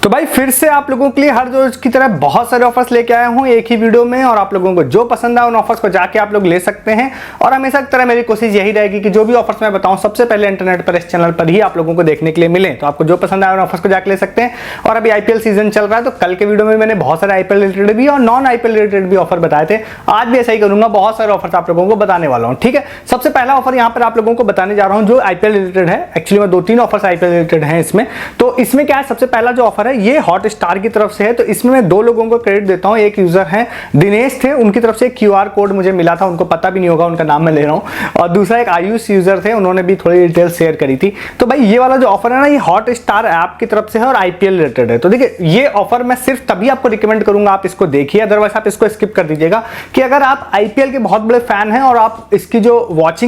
तो भाई फिर से आप लोगों के लिए हर रोज की तरह बहुत सारे ऑफर्स लेके आया हूँ एक ही वीडियो में, और आप लोगों को जो पसंद आए उन ऑफर्स को जाके आप लोग ले सकते हैं। और हमेशा की तरह मेरी कोशिश यही रहेगी कि जो भी ऑफर्स मैं बताऊं सबसे पहले इंटरनेट पर इस चैनल पर ही आप लोगों को देखने के लिए मिले। तो आपको जो पसंद आए उन ऑफर्स को जाके ले सकते हैं। और अभी आईपीएल सीजन चल रहा है, तो कल के वीडियो में मैंने बहुत सारे आईपीएल रिलेटेड भी और नॉन आईपीएल रिलेटेड भी ऑफर बताए थे। आज भी ऐसा ही करूंगा, बहुत सारे ऑफर्स आप लोगों को बताने वाला हूं। ठीक है, सबसे पहला ऑफर यहाँ पर आप लोगों को बताने जा रहा हूँ जो आईपीएल रिलेटेड है। एक्चुअली में 2-3 ऑफर्स आईपीएल रिलेटेड हैं इसमें। तो इसमें क्या है, सबसे पहला जो ऑफर है ये हॉट स्टार की तरफ से है। तो इसमें मैं 2 लोगों को क्रेडिट देता हूं। एक यूजर है दिनेश थे, उनकी तरफ से क्यूआर कोड मुझे मिला था, उनको पता भी नहीं होगा उनका नाम मैं ले रहा हूं। और दूसरा एक आयुष यूजर थे, उन्होंने भी थोड़ी डिटेल शेयर करी थी। तो भाई ये वाला जो ऑफर है ना, ये हॉट स्टार ऐप की तरफ से है और आईपीएल रिलेटेड है। तो देखिए ये ऑफर मैं सिर्फ तभी आपको रिकमेंड करूंगा आप इसको देखिए, अदरवाइज आप इसको स्किप कर दीजिएगा। कि अगर आप आईपीएल के बहुत बड़े फैन हैं और आप इसकी जो वॉच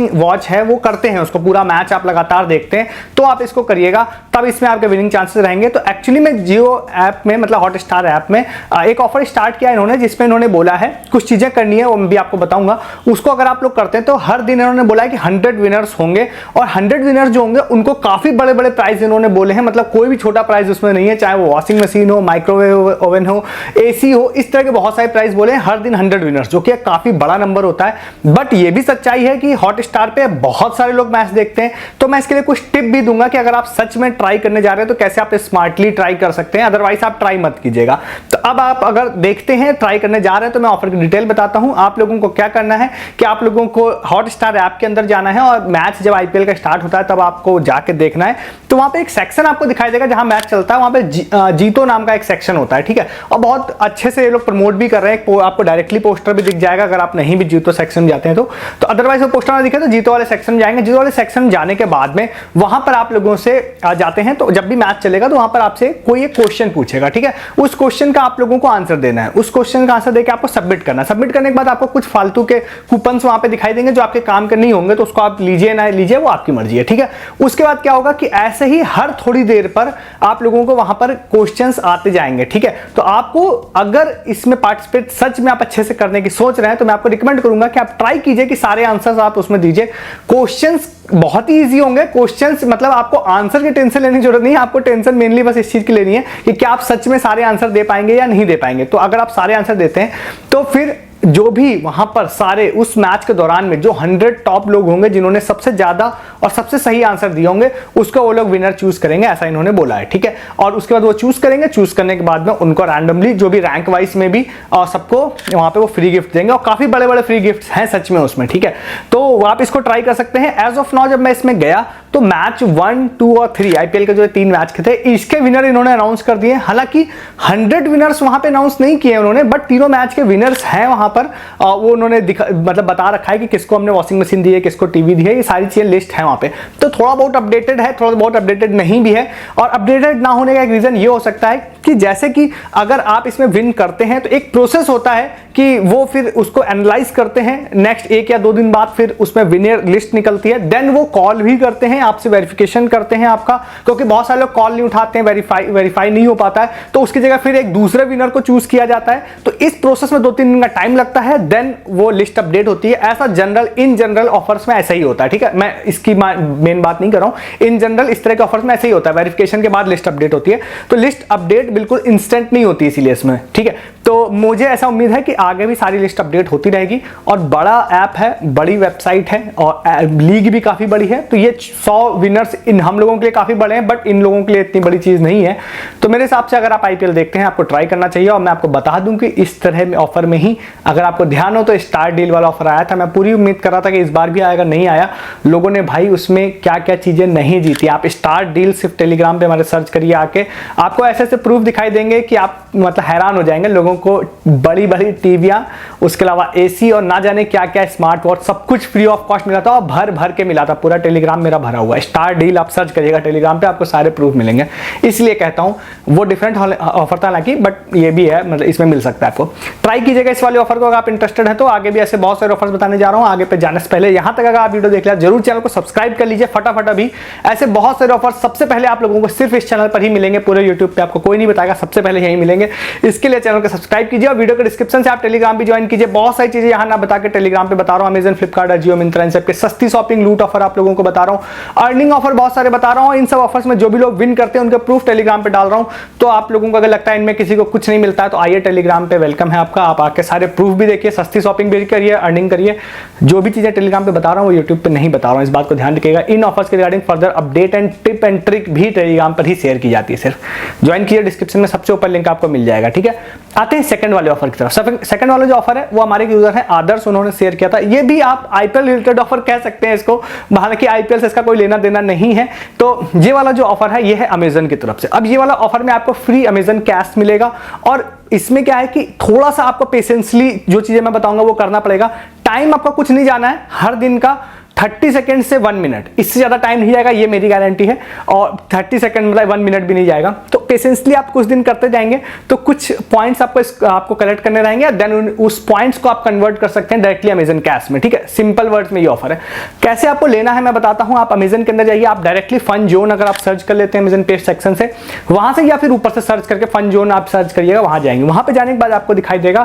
है वो करते हैं, उसको पूरा मैच आप लगातार देखते हैं, तो आप इसको करिएगा, तब इसमें आपके विनिंग चांसेस रहेंगे। तो एक्चुअली में जियो ऐप में मतलब हॉट स्टार ऐप में एक ऑफर स्टार्ट किया इन्होंने, जिसमें इन्होंने बोला है कुछ चीजें करनी है, वो मैं भी आपको बताऊंगा। उसको अगर आप लोग करते हैं तो हर दिन इन्होंने बोला है कि 100 विनर्स होंगे, और 100 विनर्स जो होंगे उनको काफी बड़े बड़े प्राइज इन्होंने बोले हैं। मतलब कोई भी छोटा प्राइज उसमें नहीं है, चाहे वो वॉशिंग मशीन हो, माइक्रोवेव ओवन हो, एसी हो, इस तरह के बहुत सारे प्राइज बोले हैं। हर दिन 100 विनर्स, जो कि काफी बड़ा नंबर होता है। बट ये भी सच्चाई है कि हॉट स्टार पे बहुत सारे लोग मैच देखते हैं। तो मैं इसके लिए कुछ टिप भी दूंगा कि अगर आप सच में ट्राई करने जा रहे हैं तो कैसे आप स्मार्टली ट्राई कर सकते हैं, अदरवाइज आप ट्राई मत कीजिएगा। तो अब आप अगर देखते हैं ट्राई करने जा रहे हैं, तो मैं ऑफर की डिटेल बताता हूं। आप लोगों को क्या करना है कि आप लोगों को हॉट स्टार ऐप के अंदर जाना है, और मैच जब आईपीएल का स्टार्ट होता है तब आपको जाके देखना है। तो वहां पे एक सेक्शन आपको दिखाई देगा जहां मैच चलता है, वहां पे जीतो नाम का एक सेक्शन होता है। ठीक है, और बहुत अच्छे से ये लोग प्रमोट भी कर रहे हैं। आपको डायरेक्टली पोस्टर भी दिख जाएगा अगर आप नहीं भी जीतो सेक्शन में जाते हैं तो अदरवाइज वो पोस्टर ना दिखे तो जीतो वाले सेक्शन में जाएंगे। जीतो वाले सेक्शन में जाने के बाद में वहां पर आप लोगों से जाते हैं, तो जब भी मैच चलेगा तो वहां पर आपसे कोई एक क्वेश्चन पूछेगा। ठीक है, उस क्वेश्चन का आप लोगों को आंसर देना है। उस क्वेश्चन का आंसर देकर आपको सबमिट करना है। सबमिट करने के बाद आपको कुछ फालतू के कूपन्स वहां पे दिखाई देंगे जो आपके काम के नहीं होंगे, तो उसको आप लीजिए ना लीजिए, वो आपकी मर्जी है। ठीक है, उसके बाद क्या होगा कि ऐसे ही हर थोड़ी देर पर आप लोगों को वहां पर क्वेश्चंस आते जाएंगे। ठीक है, तो आपको अगर इसमें पार्टिसिपेट सच में आप अच्छे से करने की सोच रहे हैं तो मैं आपको रिकमेंड करूंगा कि आप ट्राई कीजिए कि सारे आंसर्स आप उसमें दीजिए। क्वेश्चंस बहुत ही इजी होंगे। क्वेश्चंस मतलब आपको आंसर की टेंशन लेने की जरूरत नहीं है, आपको टेंशन मेनली बस इस चीज की लेनी है कि क्या आप सच में सारे आंसर दे पाएंगे या नहीं दे पाएंगे। तो अगर आप सारे आंसर देते हैं तो फिर जो भी वहां पर सारे उस मैच के दौरान में जो 100 टॉप लोग होंगे जिन्होंने सबसे ज्यादा और सबसे सही आंसर दिए होंगे, उसको वो लोग विनर चूज करेंगे, ऐसा इन्होंने बोला है। ठीक है, और उसके बाद वो चूज करेंगे, चूज करने के बाद में उनको रैंडमली जो भी रैंक वाइज में भी सबको वहां पे वो फ्री गिफ्ट देंगे, और काफी बड़े बड़े फ्री गिफ्ट हैं सच में उसमें। ठीक है, तो आप इसको ट्राई कर सकते हैं। एज ऑफ नाउ जब मैं इसमें गया तो मैच 1, 2 और 3 आईपीएल के जो 3 मैच के थे, इसके विनर इन्होंने अनाउंस कर दिए। हालांकि 100 विनर्स वहां पे अनाउंस नहीं किए उन्होंने, बट तीनों मैच के विनर्स हैं वहां पर। वो उन्होंने मतलब बता रखा है कि किसको हमने वॉशिंग मशीन दी है, किसको टीवी दी है, ये सारी चीजें लिस्ट है वहां पे। तो थोड़ा बहुत अपडेटेड है, थोड़ा बहुत अपडेटेड नहीं भी है। और अपडेटेड ना होने का एक रीजन ये हो सकता है कि जैसे कि अगर आप इसमें विन करते हैं तो एक प्रोसेस होता है कि वो फिर उसको एनालाइज करते हैं। नेक्स्ट 1 या 2 दिन बाद फिर उसमें विनर लिस्ट निकलती है। देन वो कॉल भी करते हैं, आपसे वेरिफिकेशन करते हैं आपका, क्योंकि बहुत सारे लोग कॉल नहीं उठाते हैं, वेरीफाई नहीं हो पाता है, तो उसकी जगह फिर एक दूसरे विनर को चूज किया जाता है। तो इस प्रोसेस में 2-3 दिन का टाइम लगता है, देन वो लिस्ट अपडेट होती है। ऐसा इन जनरल ऑफर्स में ऐसा ही होता है। ठीक है, मैं इसकी मेन बात नहीं कर रहा हूं, इन जनरल इस तरह के ऑफर्स में ऐसा ही होता है। वेरिफिकेशन के बाद लिस्ट अपडेट होती है, तो लिस्ट अपडेट बिल्कुल इंस्टेंट नहीं होती इसीलिए इसमें। ठीक है, तो मुझे ऐसा उम्मीद है कि आगे भी सारी लिस्ट अपडेट होती रहेगी। और बड़ा ऐप है, बड़ी वेबसाइट है, और लीग भी काफी बड़ी है। तो ये 100 विनर्स इन हम लोगों के लिए काफी बड़े हैं, बट इन लोगों के लिए इतनी बड़ी चीज नहीं है। तो मेरे हिसाब से अगर आप आईपीएल देखते हैं आपको ट्राई करना चाहिए। और मैं आपको बता दूं कि इस तरह में ऑफर में ही अगर आपको ध्यान हो तो स्टार डील वाला ऑफर आया था। मैं पूरी उम्मीद कर रहा था कि इस बार भी आएगा, नहीं आया। लोगों ने भाई उसमें क्या क्या चीजें नहीं जीती। आप स्टार डील सिर्फ टेलीग्राम पे हमारे सर्च करिए आके, आपको ऐसे ऐसे प्रूफ दिखाई देंगे कि आप मतलब हैरान हो जाएंगे। लोगों को बड़ी बड़ी टीवियां, उसके अलावा एसी और ना जाने क्या क्या स्मार्ट वॉच, सब कुछ फ्री ऑफ कॉस्ट मिला था, और भर भर के मिला था। पूरा टेलीग्राम मेरा भरा हुआ है। स्टार डील आप सर्च करिएगा टेलीग्राम पे, आपको सारे प्रूफ मिलेंगे। इसलिए कहता हूं वो डिफरेंट ऑफर था हालांकि, बट ये भी है, मतलब इसमें मिल सकता है आपको। ट्राई कीजिएगा इस वाले ऑफर को अगर आप इंटरेस्टेड है तो। आगे भी ऐसे बहुत सारे ऑफर्स बताने जा रहा हूं। आगे पे जाने से पहले यहां तक अगर आप वीडियो देख लिया, जरूर चैनल को सब्सक्राइब कर लीजिए फटाफट। अभी ऐसे बहुत सारे ऑफर सबसे पहले आप लोगों को सिर्फ इस चैनल पर ही मिलेंगे। पूरे यूट्यूब पे आपको कोई नहीं बताएगा, सबसे पहले यही मिलेंगे। इसके लिए चैनल को सब्सक्राइब सब्सक्राइब कीजिए और वीडियो के डिस्क्रिप्शन से आप टेलीग्राम भी ज्वाइन कीजिए। बहुत सारी चीजें यहाँ ना बता के टेलीग्राम पे बता रहा हूँ, अमेजन, फ्लिपकार्ट, अजियो, मिंत्रा, इन सबके सस्ती शॉपिंग, लूट ऑफर आप लोगों को बता रहा हूँ, अर्निंग ऑफर बहुत सारे बता रहा हूँ। इन सब ऑफर्स में जो भी लोग विन करते हैं उनके प्रूफ टेलीग्राम पे डाल रहा हूँ। तो आप लोगों को अगर लगता है इनमें किसी को कुछ नहीं मिलता है तो आइए टेलीग्राम पे, वेलकम है आपका। आप आके सारे प्रूफ भी देखिए, सस्ती शॉपिंग भी करिए, अर्निंग करिए। जो भी चीजें टेलीग्राम पे बता रहा हूँ वो यूट्यूब पे नहीं बता रहा हूँ, इस बात को ध्यान रखिएगा। इन ऑफर्स के regarding further update and tip and trick भी टेलीग्राम पर ही शेयर की जाती है। सिर्फ ज्वाइन कीजिए, डिस्क्रिप्शन में सबसे ऊपर लिंक आपको मिल जाएगा, ठीक है। आते हैं सेकंड वाले ऑफर की तरफ। सेकंड वाला जो ऑफर है वो हमारे यूजर है आदर्श, उन्होंने शेयर किया था। ये भी आप आईपीएल रिलेटेड ऑफर कह सकते हैं इसको, हालांकि आईपीएल से इसका कोई लेना देना नहीं है। तो ये वाला जो ऑफर है ये है अमेजन की तरफ से। अब ये वाला ऑफर में आपको फ्री अमेजन कैश मिलेगा और इसमें क्या है कि थोड़ा सा आपको पेशेंसली जो चीजें मैं बताऊंगा वो करना पड़ेगा। टाइम आपका कुछ नहीं जाना है, हर दिन का 30 सेकंड से 1 मिनट, इससे ज्यादा टाइम नहीं जाएगा, ये मेरी गारंटी है। और 30 सेकंड मतलब 1 मिनट भी नहीं जाएगा। तो पेशेंसली आप कुछ दिन करते जाएंगे तो कुछ पॉइंट्स आपको कलेक्ट करने रहेंगे, देन उस पॉइंट्स को आप कन्वर्ट कर सकते हैं डायरेक्टली अमेजन कैश में, ठीक है। सिंपल वर्ड्स में ये ऑफर है। कैसे आपको लेना है मैं बताता हूं। आप अमेजन के अंदर जाइए, आप डायरेक्टली फन जोन अगर आप सर्च कर लेते हैं अमेजन पेज सेक्शन से, वहां से या फिर ऊपर से सर्च करके फन जोन आप सर्च करिएगा, वहां जाएंगे। वहां पे जाने के बाद आपको दिखाई देगा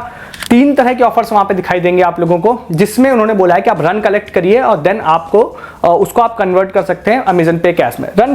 3 तरह के ऑफर्स वहां पे दिखाई देंगे आप लोगों को, जिसमें उन्होंने बोला है कि आप रन कलेक्ट करिए और देन आपको उसको आप कन्वर्ट कर सकते हैं अमेजन पे कैश में। रन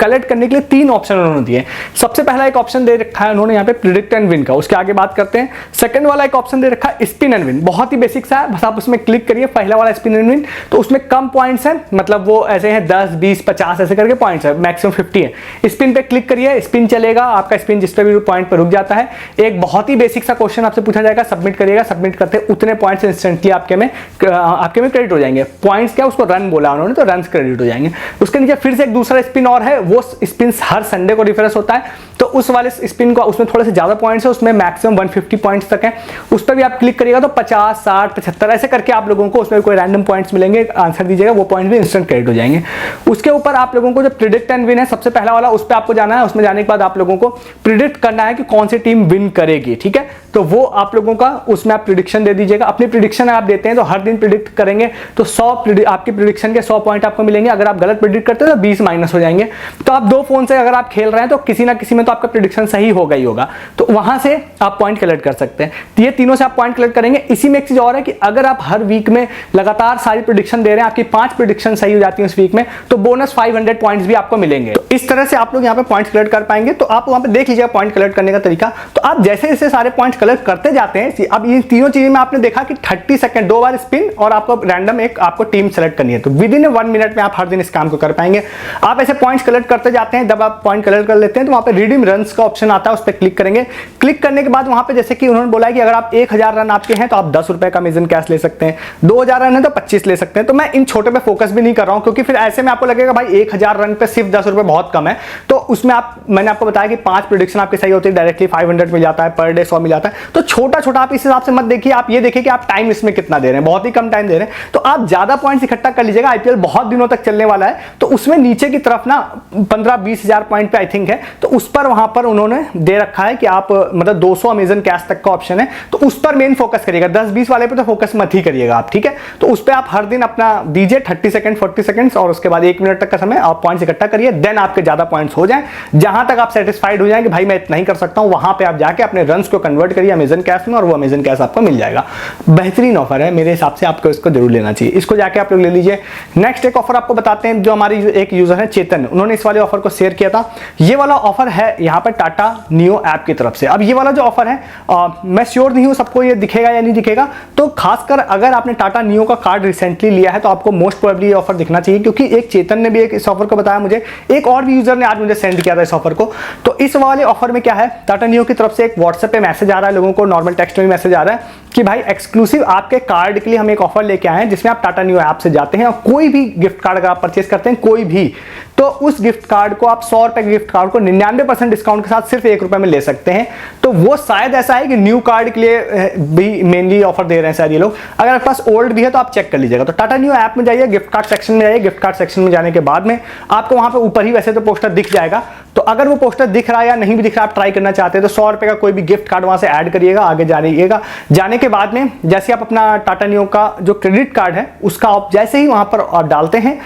कलेक्ट करने के लिए 3 ऑप्शन उन्होंने दिए। सबसे पहला एक ऑप्शन दे रखा है उन्होंने यहाँ पे प्रिडिक्ट एंड विन का, उसके आगे बात करते हैं। सेकंड वाला एक ऑप्शन दे रखा है स्पिन एंड विन, बहुत ही बेसिक सा है, बस आप उसमें क्लिक करिए। पहला वाला स्पिन एंड विन, तो उसमें कम पॉइंट्स हैं, मतलब वो ऐसे हैं 10, 20, 50 ऐसे करके पॉइंट्स है, मैक्सिमम 50 है। स्पिन पे क्लिक करिए, स्पिन चलेगा, आपका स्पिन जिस पे भी पॉइंट पर रुक जाता है। एक बहुत ही बेसिक सा क्वेश्चन आपसे पूछा जाएगा, सबमिट करिएगा, सबमिट करते उतने पॉइंट्स इंस्टेंटली आपके में क्रेडिट हो जाएंगे। पॉइंट्स क्या, उसको रन बोला उन्होंने, तो रन क्रेडिट हो जाएंगे। उसके नीचे फिर से एक दूसरा स्पिन और है, वो स्पिन हर संडे को रिफ्रेश होता है, तो उस वाले स्पिन को, उसमें थोड़े से ज्यादा पॉइंट्स है, उसमें मैक्सिमम 150 पॉइंट्स तक है। उस पर भी आप क्लिक करिएगा तो 50, 60, 75 ऐसे करके आप लोगों को उसमें कोई रैंडम पॉइंट्स मिलेंगे, आंसर दीजिएगा, वो पॉइंट भी इंस्टेंट क्रेडिट हो जाएंगे। उसके ऊपर आप लोगों को जो प्रिडिक्ट एंड विन है सबसे पहला वाला, उस पर आपको जाना है। उसमें जाने के बाद आप लोगों को प्रिडिक्ट करना है कि कौन सी टीम विन करेगी, ठीक है। तो वो आप लोगों का, उसमें आप प्रिडिक्शन दे दीजिएगा। अपनी प्रिडिक्शन आप देते हैं तो हर दिन प्रिडिक्ट करेंगे तो 100 आपकी प्रिडिक्शन के 100 पॉइंट आपको मिलेंगे। अगर आप गलत प्रिडिक्ट करते हैं तो 20 माइनस हो जाएंगे। तो आप 2 फोन से अगर आप खेल रहे हैं तो किसी ना किसी में तो आपका प्रिडिक्शन सही होगा ही होगा, तो वहां से आप पॉइंट कलेक्ट कर सकते हैं। तो ये तीनों से आप पॉइंट कलेक्ट करेंगे। इसी में एक चीज और है कि अगर आप हर वीक में लगातार सारी प्रिडिक्शन दे रहे हैं, आपकी 5 प्रिडिक्शन सही हो जाती है उस वीक में, तो बोनस 500 पॉइंट्स भी आपको मिलेंगे। तो इस तरह से आप लोग यहाँ पे पॉइंट कलेक्ट कर पाएंगे। तो आप वहां पे देख लीजिए पॉइंट कलेक्ट करने का तरीका। तो आप जैसे जैसे सारे पॉइंट कलेक्ट करते जाते हैं, अब ये तीनों चीजें में आपने देखा कि 30 सेकंड 2 बार स्पिन और आपको रैंडम एक आपको टीम सेलेक्ट करनी है, तो विद इन 1 मिनट में आप हर दिन इस काम को कर पाएंगे। आप ऐसे पॉइंट्स कलेक्ट करते जाते हैं। जब आप पॉइंट कलेक्ट कर लेते हैं तो वहां पे रिडीम रन्स का ऑप्शन आता है, उस पर क्लिक करेंगे। क्लिक करने के बाद वहां पे जैसे कि उन्होंने बोला है कि अगर आप 1000 रन आपके हैं तो आप 10 रुपए का अमेजन कैश ले सकते हैं, 2000 रन है तो 25 ले सकते हैं। तो मैं इन छोटे पे फोकस भी नहीं कर रहा हूं, क्योंकि फिर ऐसे में आपको लगेगा भाई 1000 रन पे सिर्फ 10 रुपए बहुत कम है। तो उसमें मैंने आपको बताया कि 5 प्रेडिक्शन आपकी सही होती है, डायरेक्टली 500 मिल जाता है, पर डे 100 मिल जाता है। तो छोटा छोटा आप इस हिसाब से मत देखिए, आप ये देखिए कि आप टाइम इसमें कितना दे रहे हैं, बहुत ही कम टाइम दे रहे हैं। तो आप ज्यादा पॉइंट्स इकट्ठा कर लीजिएगा। आईपीएल बहुत दिनों तक चलने वाला है, तो उसमें नीचे की तरफ ना 15-20 हजार पॉइंट पे आई थिंक है, तो उस पर वहां पर उन्होंने दे रखा है कि आप मतलब 200 अमेजन कैश तक का ऑप्शन है, तो उस पर मेन फोकस करिएगा। 10-20 वाले पे तो फोकस मत ही करिएगा आप, ठीक है। तो उस पर आप हर दिन अपना दीजिए 30 सेकंड 40 सेकंड्स, और उसके बाद 1 मिनट तक का समय आप पॉइंट्स इकट्ठा करिए। देन आपके ज्यादा पॉइंट्स हो जाए, जहां तक आप सेटिस्फाइड हो जाएंगे भाई मैं इतना ही कर सकता हूं, वहां पे आप जाके अपने रन्स को कन्वर्ट करिए अमेजन कैश में, और वो अमेजन कैश आपको मिल जाएगा। बेहतरीन ऑफर है मेरे हिसाब से, आपको इसको जरूर लेना चाहिए। इसको जाके आप लोग ले लीजिए। नेक्स्ट एक ऑफर आपको बताते हैं, जो हमारी एक यूजर है चेतन, उन्होंने इस वाले ऑफर को शेयर किया था। ये वाला ऑफर है यहाँ पर टाटा नियो ऐप की तरफ से। अब ये वाला जो ऑफर है मैं श्योर नहीं हूँ सबको ये दिखेगा या नहीं दिखेगा, तो खासकर अगर आपने टाटा नियो का कार्ड रिसेंटली लिया है तो आपको मोस्ट प्रोबेबली ये ऑफर दिखना चाहिए, क्योंकि एक चेतन ने भी एक इस ऑफर को बताया मुझे, एक और भी यूजर ने आज मुझे सेंड किया था इस ऑफर को। तो इस वाले ऑफर में क्या है, टाटा नियो की तरफ से एक व्हाट्सएप पे मैसेज आ रहा है लोगों को, नॉर्मल टेक्स्ट में मैसेज आ रहा है कि भाई एक्सक्लूसिव आपके कार्ड के लिए हम एक ऑफर लेके आए हैं, जिसमें आप टाटा नियो ऐप से जाते हैं और कोई भी गिफ्ट कार्ड अगर आप परचेस करते हैं कोई भी, तो उस गिफ्ट कार्ड को आप 100 रुपए के गिफ्ट कार्ड को 99% डिस्काउंट के साथ सिर्फ 1 रुपए में ले सकते हैं। तो वो शायद ऐसा है कि न्यू कार्ड के लिए भी मेनली ऑफर दे रहे हैं शायद ये लोग। अगर आपके पास ओल्ड भी है तो आप चेक कर लीजिएगा। तो टाटा नियो ऐप में जाइए, गिफ्ट कार्ड सेक्शन में जाइए। गिफ्ट कार्ड सेक्शन में जाने के बाद में आपको वहां पे ऊपर ही वैसे तो पोस्टर दिख जाएगा, तो अगर वो पोस्टर दिख रहा है या नहीं भी दिख रहा, आप ट्राई करना चाहते हैं तो 100 रुपए का कोई भी गिफ्ट कार्ड वहां से ऐड करिएगा, आगे जाइएगा। जाने के बाद में जैसे आप अपना टाटा नियो का जो क्रेडिट कार्ड है उसका आप जैसे ही वहां पर आप डालते हैं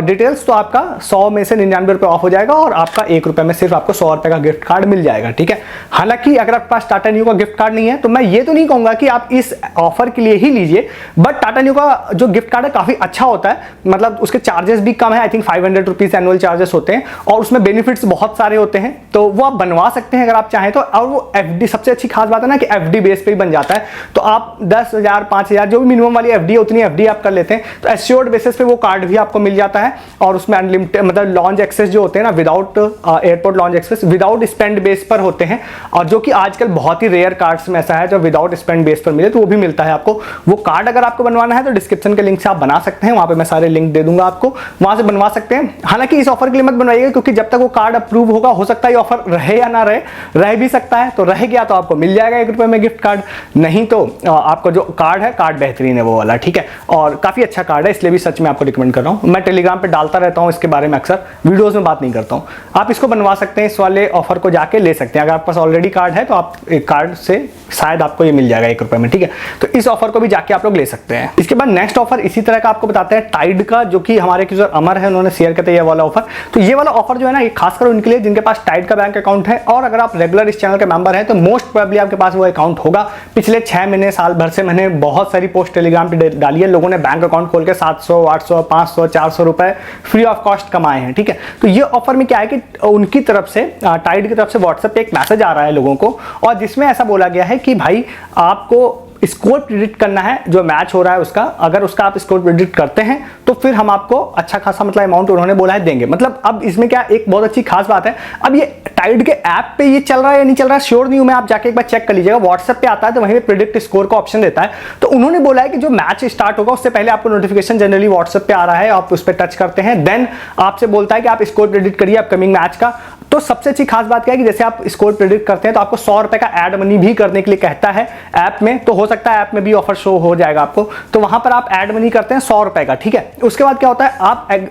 डिटेल्स, तो आपका 100 में से 99 रुपए ऑफ हो जाएगा और आपका 1 रुपए में सिर्फ आपको 100 रुपए का गिफ्ट कार्ड मिल जाएगा, ठीक है। हालांकि अगर आपके पास टाटा नियो का गिफ्ट कार्ड नहीं है तो मैं ये तो नहीं कहूंगा कि आप इस ऑफर के लिए ही लीजिए, बट टाटा नियो का जो गिफ्ट कार्ड है काफी अच्छा होता है, मतलब उसके चार्जेस भी कम है, I think 500 rupees annual charges होते हैं और उसमें बेनिफिट्स बहुत सारे होते हैं, तो वो आप बनवा सकते हैं अगर आप चाहें तो। और वो एफडी, सबसे अच्छी खास बात है ना कि एफडी बेस पे ही बन जाता है, तो आप 10,000 5,000 जो भी मिनिमम वाली एफडी है उतनी एफडी आप कर लेते हैं, तो एश्योर्ड बेसिस पे वो कार्ड भी आपको मिल जाता है और उसमें अनलिमिटेड मतलब लॉन्च एक्सेस जो होते हैं ना, without airport lounge access, without spend base पर होते हैं, और जो कि आजकल बहुत ही रेयर कार्ड्स में ऐसा है जो विदाउट स्पेंड बेस पर मिले, तो वो भी मिलता है आपको। वो कार्ड अगर आपको बनवाना है तो डिस्क्रिप्शन के लिंक से आप बना सकते हैं, वहां पे मैं सारे लिंक दे दूंगा आपको, वहां से बनवा सकते हैं। हालांकि इस ऑफर के लिए मत बनवाइएगा क्योंकि जब तक वो कार्ड अप्रूव होगा हो सकता है ये ऑफर रहे या ना रहे, रह भी सकता है, तो रह गया तो आपको मिल जाएगा 1 रुपए में गिफ्ट कार्ड, नहीं तो आपको जो कार्ड है, कार्ड बेहतरीन है वो वाला, ठीक है, और काफी अच्छा कार्ड है, इसलिए भी सच में आपको रिकमेंड कर रहा हूं। मैं टेलीग्राम पे डालता रहता हूं इसके बारे में, अक्सर वीडियोस में बात नहीं करता हूं। आप इसको बनवा सकते हैं, इस वाले ऑफर को जाके ले सकते हैं, अगर आपके पास ऑलरेडी कार्ड है तो आप एक कार्ड से शायद आपको ये मिल जाएगा 1 रुपए में, ठीक है, तो इस ऑफर को भी जाके आप लोग ले सकते हैं। इसके बाद नेक्स्ट ऑफर इसी तरह का आपको बताते हैं टाइड का, जो कि हमारे यूजर अमर है, उन्होंने शेयर करते हैं ये वाला ऑफर। तो ये वाला ऑफर जो है ना, ये खासकर उनके लिए जिनके पास टाइड का बैंक अकाउंट है, और अगर आप रेगुलर इस चैनल के मेंबर हैं तो मोस्ट प्रोबेबली आपके पास वो अकाउंट होगा। पिछले 6 महीने साल भर से मैंने बहुत सारी पोस्ट टेलीग्राम पे डाली है, लोगों ने बैंक अकाउंट खोल के 700 800 500 400 रुपए फ्री ऑफ कॉस्ट कमाए हैं, ठीक है। तो ये ऑफर में क्या है कि उनकी तरफ से, टाइड की तरफ से व्हाट्सएप पे एक मैसेज आ रहा है लोगों को, और जिसमें ऐसा बोला गया है कि भाई आपको स्कोर प्रिडिक्ट करना है जो मैच हो रहा है उसका, अगर उसका आप स्कोर प्रिडिक्ट करते हैं तो फिर हम आपको अच्छा खासा मतलब अमाउंट उन्होंने बोला है देंगे। मतलब अब इसमें क्या एक बहुत अच्छी खास बात है, अब ये टाइड के ऐप पे ये चल रहा है या नहीं चल रहा है श्योर नहीं हूं मैं, आप जाके एक बार चेक कर लीजिएगा। व्हाट्सएप पे आता है तो वहीं पे प्रिडिक्ट स्कोर का ऑप्शन देता है, तो उन्होंने बोला है कि जो मैच स्टार्ट होगा उससे पहले आपको नोटिफिकेशन जनरली व्हाट्सएप पे आ रहा है, आप उस पर टच करते हैं, देन आपसे बोलता है कि आप स्कोर प्रिडिक्ट करिए अपकमिंग मैच का। तो सबसे अच्छी खास बात क्या है कि जैसे आप स्कोर प्रिडिक्ट करते हैं तो आपको 100 रुपए का एड मनी भी करने के लिए कहता है ऐप में, तो हो सकता है ऐप में भी ऑफर शो हो जाएगा आपको, तो वहां पर आप एड मनी करते हैं 100 रुपए का, ठीक है। उसके बाद क्या होता है,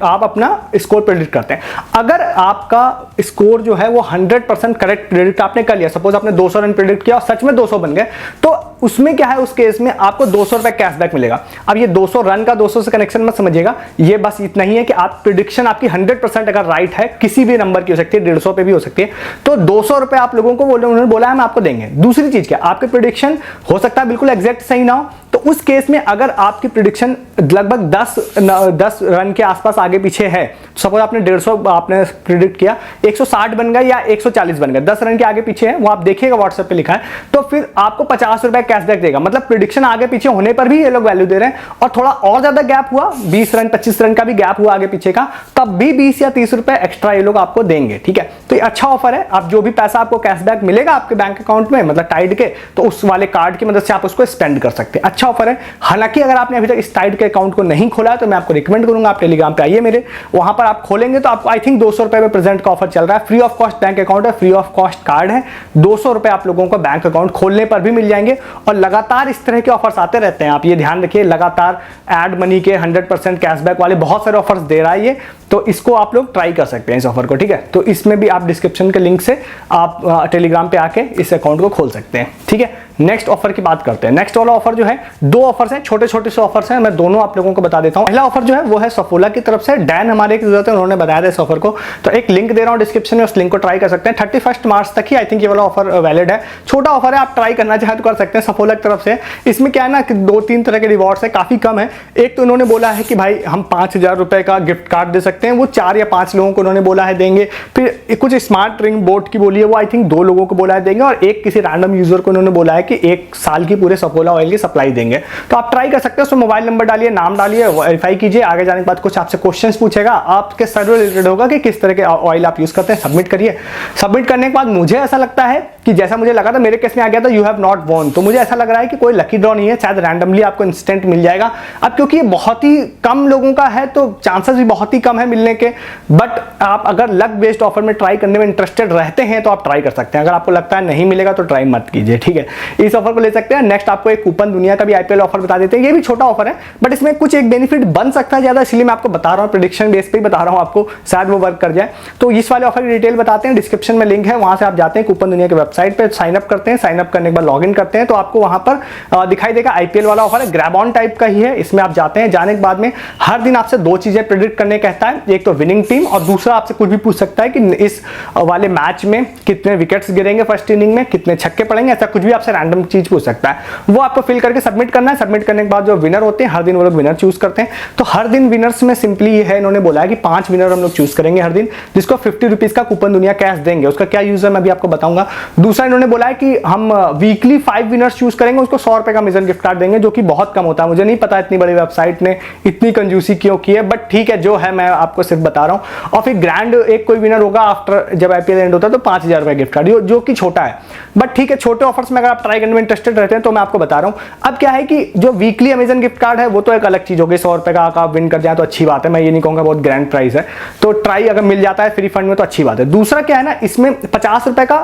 आप अपना स्कोर प्रिडिक्ट करते हैं। अगर आपका स्कोर जो है वो 100% करेक्ट प्रिडिक्ट आपने कर लिया, सपोज आपने 200 रन प्रिडिक्ट किया और सच में 200 बन गए, तो उसमें क्या है, उस केस में आपको 200 रुपए कैशबैक मिलेगा। अब ये 200 रन का 200 से कनेक्शन मत समझिएगा, ये बस इतना ही है कि आप प्रिडिक्शन आपकी 100% अगर राइट है, किसी भी नंबर की हो सकती है, 150 पे भी हो सकती है, तो 200 रुपए आप लोगों को उन्होंने बोला है हम आपको देंगे। दूसरी चीज क्या, आपके प्रिडिक्शन हो सकता है बिल्कुल एग्जैक्ट सही ना हो, तो उस केस में अगर आपकी प्रिडिक्शन लगभग 10 रन के आसपास आगे पीछे है, सपोज आपने 150 आपने प्रिडिक्ट किया, 160 बन गए या 140 बन गए, 10 रन के आगे पीछे है, वो आप देखिएगा व्हाट्सएप पे लिखा है, तो फिर आपको 50 रुपए कैशबैक देगा। मतलब प्रिडिक्शन आगे पीछे होने पर भी ये लोग वैल्यू दे रहे हैं, और थोड़ा और ज्यादा गैप हुआ, 20 रन 25 रन का भी गैप हुआ आगे पीछे का, तब भी 20 या 30 रुपए एक्स्ट्रा ये लोग आपको देंगे, ठीक है। तो ये अच्छा ऑफर है, आप जो भी पैसा आपको कैशबैक मिलेगा आपके बैंक अकाउंट में, मतलब टाइड के, तो उस वाले कार्ड की मदद से आप उसको स्पेंड कर सकते हैं, अच्छा ऑफर है। हालांकि अगर आपने अभी तक इस टाइड के अकाउंट को नहीं खोला है तो मैं आपको रिकमेंड करूंगा आप टेलीग्राम पे आइए मेरे, वहां पर आप खोलेंगे तो आपको आई थिंक 200 रुपए में प्रेजेंट का ऑफर चल रहा है, free of cost bank account है, फ्री ऑफ कॉस्ट कार्ड है, 200 रुपए आप लोगों को बैंक अकाउंट खोलने पर भी मिल जाएंगे, और लगातार इस तरह के ऑफर्स आते रहते हैं, आप ये ध्यान रखिए, लगातार एड मनी के 100% कैशबैक वाले बहुत सारे ऑफर्स दे रहा है ये, तो इसको आप लोग ट्राई कर सकते हैं इस ऑफर को, ठीक है। तो इसमें भी आप डिस्क्रिप्शन के लिंक से आप टेलीग्राम पे आके इस अकाउंट को खोल सकते हैं, ठीक है। नेक्स्ट ऑफर की बात करते हैं। नेक्स्ट वाला ऑफर जो है, 2 ऑफर्स हैं, छोटे छोटे से ऑफर्स हैं, मैं दोनों आप लोगों को बता देता हूं। पहला ऑफर जो है वो है सफोला की तरफ से, डैन हमारे एक यूजर थे, उन्होंने बताया था इस ऑफर को, तो एक लिंक दे रहा हूं डिस्क्रिप्शन में, उस लिंक को ट्राई कर सकते हैं। 31 मार्च तक ही आई थिंक ये वाला ऑफर वैलिड है, छोटा ऑफर है, आप ट्राई करना चाहे तो कर सकते हैं सफोला की तरफ से। इसमें क्या है ना कि 2-3 तरह के रिवॉर्ड्स है, काफी कम है। एक तो उन्होंने बोला है कि भाई हम 5000 रुपए का गिफ्ट कार्ड दे सकते हैं, वो 4 या 5 लोगों को उन्होंने बोला है देंगे। फिर कुछ स्मार्ट रिंग बोट की बोली है, वो आई थिंक 2 लोगों को बोला है देंगे, और एक किसी रैंडम यूजर को उन्होंने बोला है कि 1 साल की पूरे सफोला ऑयल की सप्लाई देंगे। तो आप ट्राई कर सकते हैं, उसमें मोबाइल नंबर डालिए, नाम डालिए, वेरीफाई कीजिए, आगे जाने के बाद कुछ आपसे क्वेश्चंस पूछेगा, आपके सर्वे रिलेटेड होगा कि किस तरह के ऑयल आप यूज करते हैं, सबमिट करिए। सबमिट करने के बाद मुझे ऐसा लगता है कि जैसा मुझे लगा था, मेरे केस में आ गया था यू हैव नॉट वॉन, तो मुझे ऐसा लग रहा है कि कोई लकी ड्रॉ नहीं है, शायद रैंडमली आपको इंस्टेंट मिल जाएगा। अब क्योंकि ये बहुत ही कम लोगों का है तो चांसेस भी बहुत ही कम है मिलने के, बट आप अगर लक बेस्ड ऑफर में ट्राई करने में इंटरेस्टेड रहते हैं तो आप ट्राई कर सकते हैं। अगर आपको लगता है नहीं मिलेगा तो ट्राई मत कीजिए, ठीक है। इस ऑफर को ले सकते हैं। नेक्स्ट आपको एक कूपन दुनिया का भी आईपीएल ऑफर बता देते हैं। ये भी छोटा ऑफर है बट इसमें कुछ एक बेनिफिट बन सकता है ज्यादा, इसलिए मैं आपको बता रहा हूँ, प्रेडिक्शन बेस पे ही बता रहा हूँ आपको, शायद वो वर्क कर जाए। तो इस वाले ऑफर की डिटेल बताते हैं, डिस्क्रिप्शन में लिंक है, वहां से आप जाते हैं कूपन दुनिया के वेबसाइट पे, साइन अप करते हैं, साइन अप करने के बाद लॉग इन करते हैं तो आपको वहां पर दिखाई देगा आईपीएल वाला ऑफर है, ग्रैब ऑन टाइप का ही है। इसमें आप जाते हैं, जाने के बाद में हर दिन आपसे दो चीजें प्रेडिक्ट करने कहता है, एक तो विनिंग टीम और दूसरा आपसे कुछ भी पूछ सकता है कि इस वाले मैच में कितने विकेट्स गिरेंगे फर्स्ट इनिंग में, कितने छक्के पड़ेंगे, ऐसा कुछ भी आपसे रैंडम चीज पूछ सकता है। वो आपको फिल करके सबमिट करना है। सबमिट करने के बाद जो विनर होते हैं हर दिन वो लोग विनर चूज करते हैं। तो हर दिन विनर्स में सिंपली ये है, इन्होंने बोला है कि 5 विनर हम लोग चूज करेंगे हर दिन, जिसको 50 रुपीज का कूपन दुनिया कैश देंगे। उसका क्या यूज है मैं भी आपको बताऊंगा। दूसरा इन्होंने बोला है कि हम वीकली 5 विनर्स चूज करेंगे, उसको 100 रुपए का अमेजन गिफ्ट कार्ड देंगे, जो कि बहुत कम होता है। मुझे नहीं पता इतनी बड़ी वेबसाइट ने इतनी कंजूसी क्यों की है, बट ठीक है जो है मैं आपको सिर्फ बता रहा हूं। और फिर ग्रैंड एक कोई विनर होगा आफ्टर जब आईपीएल एंड होता है तो 5000 रुपए गिफ्ट कार्ड, जो कि छोटा है, बट ठीक है। छोटे ऑफर्स में अगर आप ट्राई करने में इंटरेस्टेड रहते हैं तो मैं आपको बता रहा हूं। अब क्या है कि जो वीकली अमेजन गिफ्ट कार्ड है वो तो एक अलग चीज होगी, 100 रुपए का आप विन कर जाए तो अच्छी बात है, मैं ये नहीं कहूंगा बहुत ग्रैंड प्राइस है। तो ट्राई अगर मिल जाता है फ्री फंड में तो अच्छी बात है। दूसरा क्या है ना, इसमें 50 रुपए का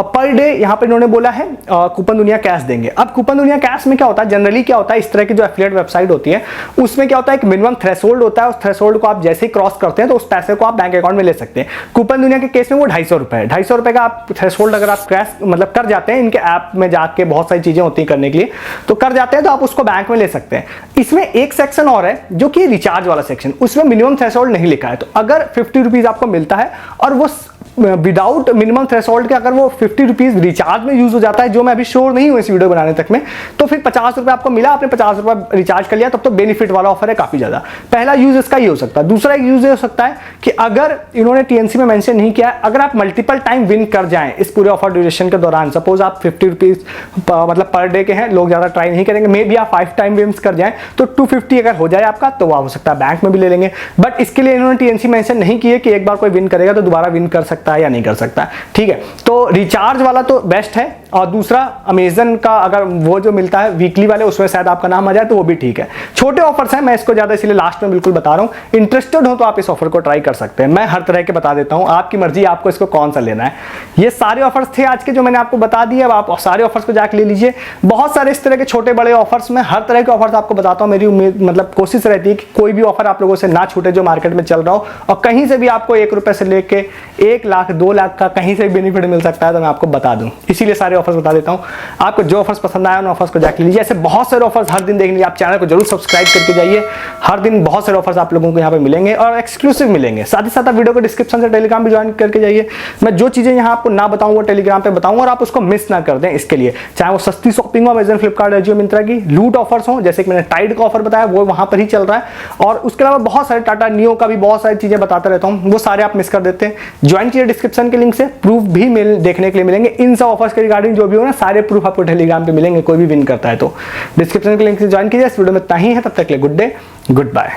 पर डे यहाँ पे इन्होंने बोला है कूपन दुनिया कैश देंगे। अब कूपन दुनिया कैश में क्या होता है, जनरली क्या होता है, इस तरह की जो एफिलिएट वेबसाइट होती है उसमें क्या होता है, एक मिनिमम थ्रेशोल्ड होता है, उस थ्रेशोल्ड को आप जैसे ही क्रॉस करते हैं तो उस पैसे को आप बैंक अकाउंट में ले सकते हैं। कूपन दुनिया के केस में वो 250 रुपए है। 250 रुपए का आप थ्रेशोल्ड अगर आप क्रैश मतलब कर जाते हैं, इनके ऐप में जाके बहुत सारी चीजें होती है करने के लिए, तो कर जाते हैं तो आप उसको बैंक में ले सकते हैं। इसमें एक सेक्शन और है जो कि रिचार्ज वाला सेक्शन, उसमें मिनिमम थ्रेशोल्ड नहीं लिखा है। तो अगर 50 रुपीज आपको मिलता है और वो विदाउट मिनिमम थ्रेशोल्ड के अगर वो 50 रुपीज रिचार्ज में यूज हो जाता है, जो मैं अभी श्योर नहीं हूं इस वीडियो बनाने तक में, तो फिर 50 रुपए आपको मिला, आपने 50 रुपए रिचार्ज कर लिया, तब तो बेनिफिट वाला ऑफर है काफी ज्यादा। पहला यूज इसका ही हो सकता है। दूसरा एक यूज हो सकता है कि अगर इन्होंने टीएनसी में मेंशन नहीं किया है, अगर आप मल्टीपल टाइम विन कर जाएं इस पूरे ऑफर ड्यूरेशन के दौरान, सपोज आप 50 रुपीज मतलब पर डे के हैं, लोग ज्यादा ट्राई नहीं करेंगे, मे बी आप 5 टाइम विन कर जाएं तो 250 अगर हो जाए आपका तो वो हो सकता है बैंक में भी ले लेंगे। बट इसके लिए इन्होंने टीएनसी मेंशन नहीं की है कि एक बार कोई विन करेगा तो दोबारा विन कर सकता है या नहीं कर सकता, ठीक है। तो रिचार्ज वाला तो बेस्ट है। और दूसरा अमेजन का अगर वो जो मिलता है वीकली वाले, उसमें शायद आपका नाम आ जाए तो वो भी ठीक है। छोटे ऑफर्स हैं, मैं इसको ज्यादा इसलिए लास्ट में बिल्कुल बता रहा हूं। इंटरेस्टेड हो तो आप इस ऑफर को ट्राई कर सकते हैं। मैं हर तरह के बता देता हूं, आपकी मर्जी आपको इसको कौन सा लेना है। ये सारे ऑफर्स थे आज के जो मैंने आपको बता दिए। अब आप सारे ऑफर्स को जाके ले लीजिए। बहुत सारे इस तरह के छोटे बड़े ऑफर्स में हर तरह के ऑफर्स आपको बताता हूं। मेरी उम्मीद मतलब कोशिश रहती है कि कोई भी ऑफर आप लोगों से ना छूटे जो मार्केट में चल रहा हो, और कहीं से भी आपको 1 रुपए से लेके 1 लाख 2 लाख का कहीं से बेनिफिट मिल सकता है तो मैं आपको बता दूं, इसीलिए सारे ऑफर्स बता देता हूं। आपको जो ऑफर्स पसंद आया उन ऑफर्स को जाके लीजिए। ऐसे बहुत सारे ऑफर्स हर दिन देखने, आप चैनल को जरूर सब्सक्राइब करके जाइए। हर दिन बहुत सारे ऑफर्स आप लोगों को यहाँ पे मिलेंगे और एक्सक्लूसिव मिलेंगे। साथ ही साथ आप वीडियो को डिस्क्रिप्शन से टेलीग्राम भी ज्वाइन करके जाइए। मैं जो चीजें यहाँ आपको ना बताऊं वो टेलीग्राम पे बताऊंगा और आप उसको मिस ना कर दें। इसके लिए चाहे वो सस्ती शॉपिंग हो, अमेजन, फ्लिपकार्ट, अजियो, मिंत्रा की, लूट ऑफर्स हो जैसे कि मैंने टाइड का ऑफर बताया वो वहां पर ही चल रहा है, और उसके अलावा बहुत सारे टाटा नियो का भी बहुत सारी चीजें बताता रहता हूँ, वो सारे आप मिस कर देते हैं। ज्वाइन कीजिए डिस्क्रिप्शन के लिंक से, प्रूफ भी देखने के लिए मिलेंगे। इन सब ऑफर्स के रिगार्डिंग जो भी हो ना, सारे प्रूफ आपको टेलीग्राम पे मिलेंगे, कोई भी विन करता है तो। डिस्क्रिप्शन के लिंक से ज्वाइन कीजिए। इस वीडियो में इतना ही है, तब तक के लिए गुड डे, गुड बाय।